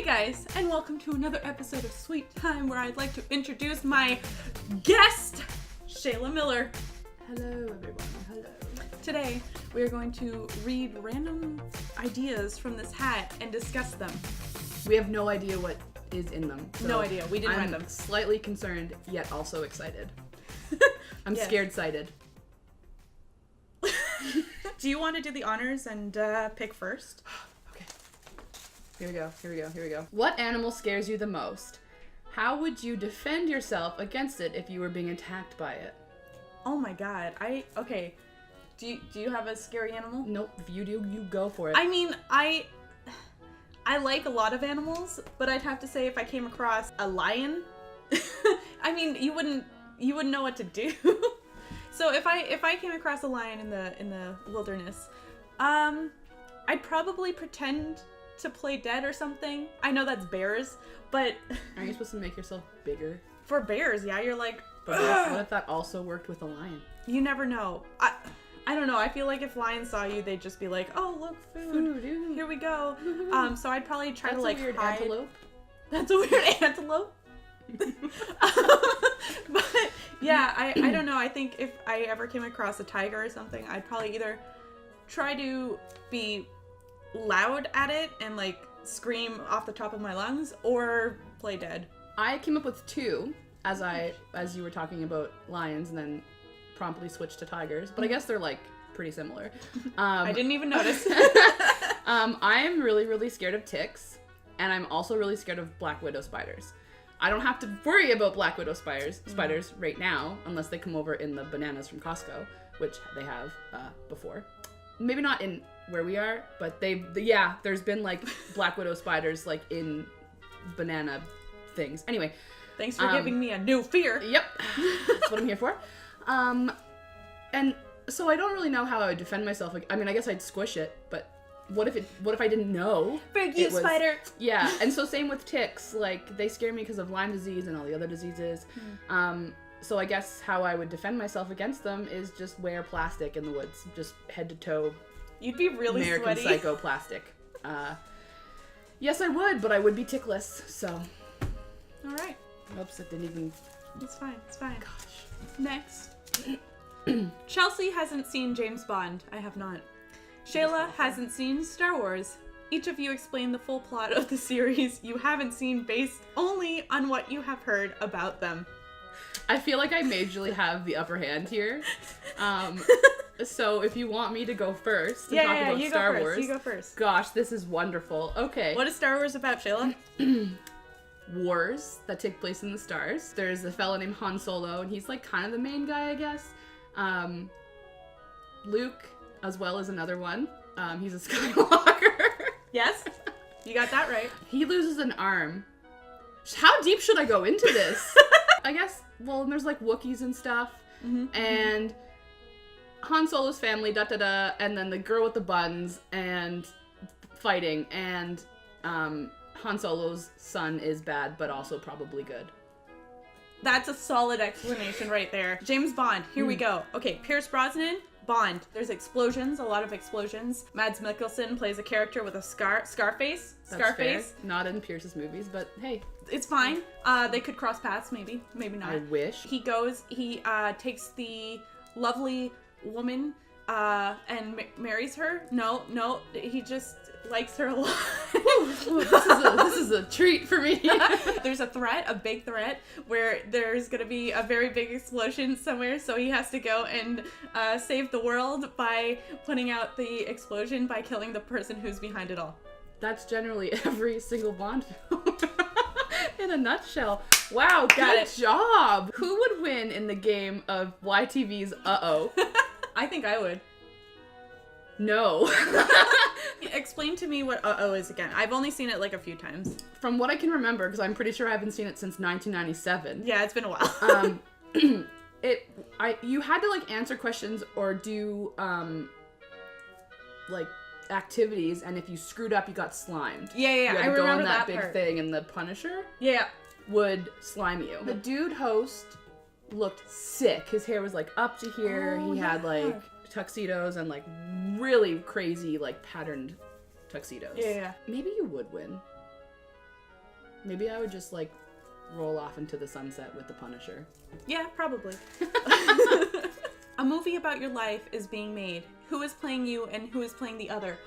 guys, and welcome to another episode of Sweet Time, where I'd like to introduce my guest, Shayla Miller. Hello, everyone. Hello. Today, we are going to read random ideas from this hat and discuss them. We have no idea what is in them. So no idea. We didn't I'm read them. Slightly concerned, yet also excited. I'm Yes. scared-sighted. Do you want to do the honors and pick first? Okay. Here we go. What animal scares you the most? How would you defend yourself against it if you were being attacked by it? Oh my god. Okay. Do you have a scary animal? Nope. If you do, you go for it. I mean, I like a lot of animals, but I'd have to say if I came across a lion, I mean, you wouldn't know what to do. So if I came across a lion in the wilderness, I'd probably pretend to play dead or something. I know that's bears, but Aren't you supposed to make yourself bigger? for bears, yeah, you're like, But what if that also worked with a lion? you never know. I don't know. I feel like if lions saw you, they'd just be like, "Oh, look, food. Here we go." So I'd probably try to like That's a weird hide. antelope. That's a weird antelope. But yeah, I don't know. I think if I ever came across a tiger or something, I'd probably either try to be loud at it and like scream off the top of my lungs, or play dead. I came up with two as you were talking about lions, and then promptly switched to tigers. But I guess they're like pretty similar. I didn't even notice. I am really, really scared of ticks, and I'm also really scared of black widow spiders. I don't have to worry about black widow spiders right now, unless they come over in the bananas from Costco, which they have before. Maybe not in where we are, but there's been like black widow spiders like in banana things. Anyway. Thanks for giving me a new fear. Yep. That's what I'm here for. And so I don't really know how I would defend myself. Like, I mean, I guess I'd squish it, but what if I didn't know? Big you, spider. Yeah, and so same with ticks. Like, they scare me because of Lyme disease and all the other diseases. So I guess how I would defend myself against them is just wear plastic in the woods, just head to toe. You'd be really American sweaty. Psycho plastic. Yes, I would, but I would be tickless. So. All right. Oops, it didn't even. It's fine. Gosh. Next. Chelsea hasn't seen James Bond. I have not. Shayla hasn't seen Star Wars. Each of you explain the full plot of the series you haven't seen based only on what you have heard about them. I feel like I majorly have the upper hand here. So if you want me to go first and talk about Star Wars. You go first. Gosh, this is wonderful. Okay. What is Star Wars about, Shayla? Wars that take place in the stars. There's a fella named Han Solo, and he's like kind of the main guy, I guess. Luke, as well as another one. He's a Skywalker. Yes, you got that right. He loses an arm. How deep should I go into this? I guess, well, and there's like Wookiees and stuff. And Han Solo's family, and then the girl with the buns, and fighting, and Han Solo's son is bad, but also probably good. That's a solid explanation right there. James Bond, here we go. Okay, Pierce Brosnan, Bond. There's explosions, a lot of explosions. Mads Mikkelsen plays a character with a Scarface. That's fair. Not in Pierce's movies, but hey. It's fine. They could cross paths, maybe not. I wish. He takes the lovely woman and marries her. No, he just likes her a lot. This is a treat for me. There's a big threat, where there's gonna be a very big explosion somewhere, so he has to go and save the world by putting out the explosion by killing the person who's behind it all. That's generally every single Bond film. In a nutshell. Wow, Got good it. job. Who would win in the game of YTV's Uh-Oh? I think I would. No. Explain to me what Uh-Oh is again. I've only seen it like a few times. From what I can remember, because I'm pretty sure I haven't seen it since 1997. Yeah, it's been a while. You had to like answer questions or do like activities, and if you screwed up, you got slimed. Yeah. You had I to go remember on that that big part. thing, and the Punisher Yeah. would slime you. The dude host looked sick. His hair was like up to here. Oh, He had yeah. like tuxedos and like really crazy like patterned tuxedos. Yeah. Maybe you would win. Maybe I would just like roll off into the sunset with the Punisher. Yeah, probably. A movie about your life is being made. Who is playing you and who is playing the other?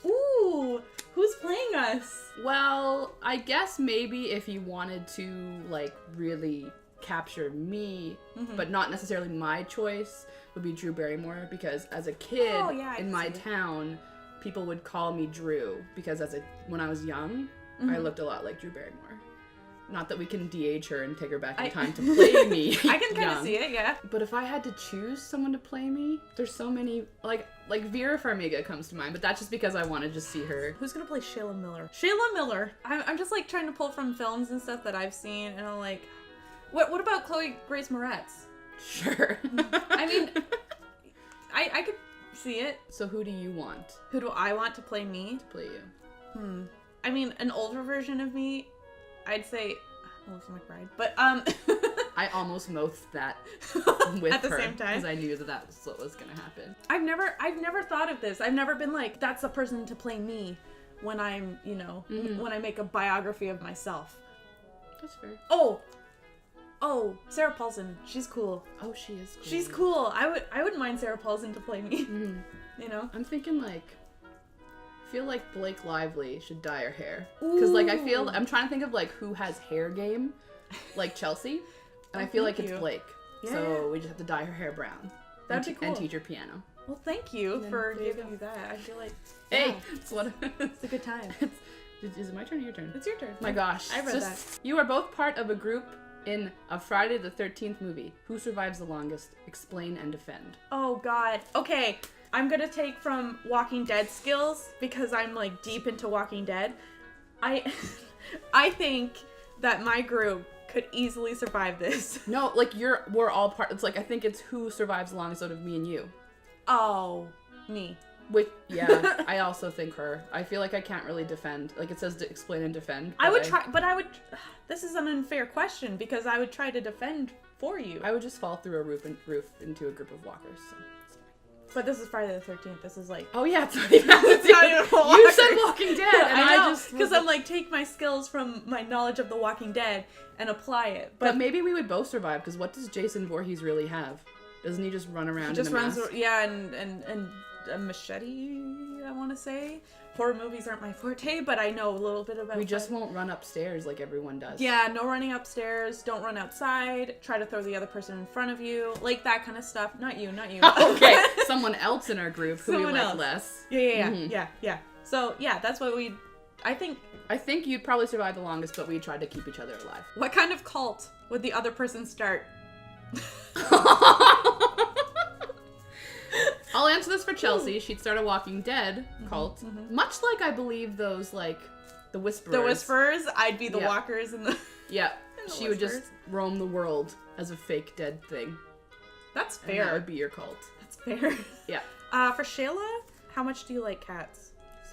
Ooh, who's playing us? Well, I guess maybe if you wanted to like really capture me, but not necessarily my choice, would be Drew Barrymore, because as a kid in my town, people would call me Drew because when I was young, I looked a lot like Drew Barrymore. Not that we can de-age her and take her back in time to play me. I can kind of see it, yeah. But if I had to choose someone to play me, there's so many, like Vera Farmiga comes to mind, but that's just because I want to just see her. Who's gonna play Shayla Miller? Shayla Miller. I'm just like trying to pull from films and stuff that I've seen, and I'm like, what about Chloe Grace Moretz? Sure. I mean, I could see it. So who do you want? Who do I want to play me? To play you. I mean, an older version of me, I'd say Melissa McBride, but I almost mouthed that with at the her same time because I knew that was what was gonna happen. I've never thought of this. I've never been like, that's the person to play me when I'm, when I make a biography of myself. That's fair. Oh, Sarah Paulson. She's cool. Oh, she is cool. She's cool. I wouldn't mind Sarah Paulson to play me. I'm thinking I feel like Blake Lively should dye her hair. Because I'm trying to think of who has hair game, like Chelsea. And I feel like it's Blake. Yeah. So we just have to dye her hair brown. That'd be cool. And teach her piano. Well, thank you for giving me that. I feel like... Hey! Yeah, it's a good time. Is it my turn or your turn? It's your turn. My gosh. I read that. You are both part of a group in a Friday the 13th movie. Who survives the longest? Explain and defend. Oh, God. Okay. I'm gonna take from Walking Dead skills because I'm deep into Walking Dead. I think that my group could easily survive this. No, we're all part. It's I think it's who survives the longest out of me and you. Oh, me. Yeah, I also think her. I feel like I can't really defend. It says to explain and defend. I would try, but I would. This is an unfair question because I would try to defend for you. I would just fall through a roof into a group of walkers. So. But this is Friday the 13th. This is Oh yeah, it's not even Walkers. You said Walking Dead, and I know, because I'm take my skills from my knowledge of The Walking Dead and apply it. But maybe we would both survive, because what does Jason Voorhees really have? Doesn't he just run around? He just runs, yeah, and a machete. I want to say horror movies aren't my forte, but I know a little bit about. We just won't run upstairs like everyone does. Yeah, no running upstairs. Don't run outside. Try to throw the other person in front of you, that kind of stuff. Not you. Okay, someone else in our group who we like less. Yeah. So yeah, that's what we. I think you'd probably survive the longest, but we tried to keep each other alive. What kind of cult would the other person start? I'll answer this for Chelsea. She'd start a Walking Dead cult. Much like I believe those, the Whisperers. The Whisperers? I'd be the walkers and the... Yeah. She would just roam the world as a fake dead thing. That's fair. And that would be your cult. That's fair. Yeah. For Shayla, how much do you like cats? So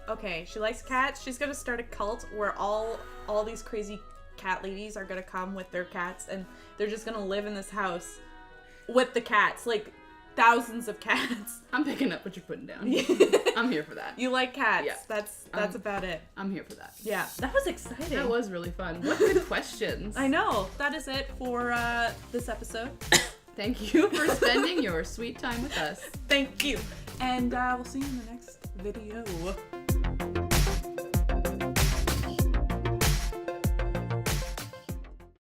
much. Okay, she likes cats. She's gonna start a cult where all these crazy cat ladies are gonna come with their cats, and they're just gonna live in this house with the cats. Thousands of cats. I'm picking up what you're putting down. I'm here for that. You like cats. Yeah. That's about it. I'm here for that. Yeah. That was exciting. That was really fun. What good questions. I know. That is it for this episode. Thank you for spending your sweet time with us. Thank you. And we'll see you in the next video.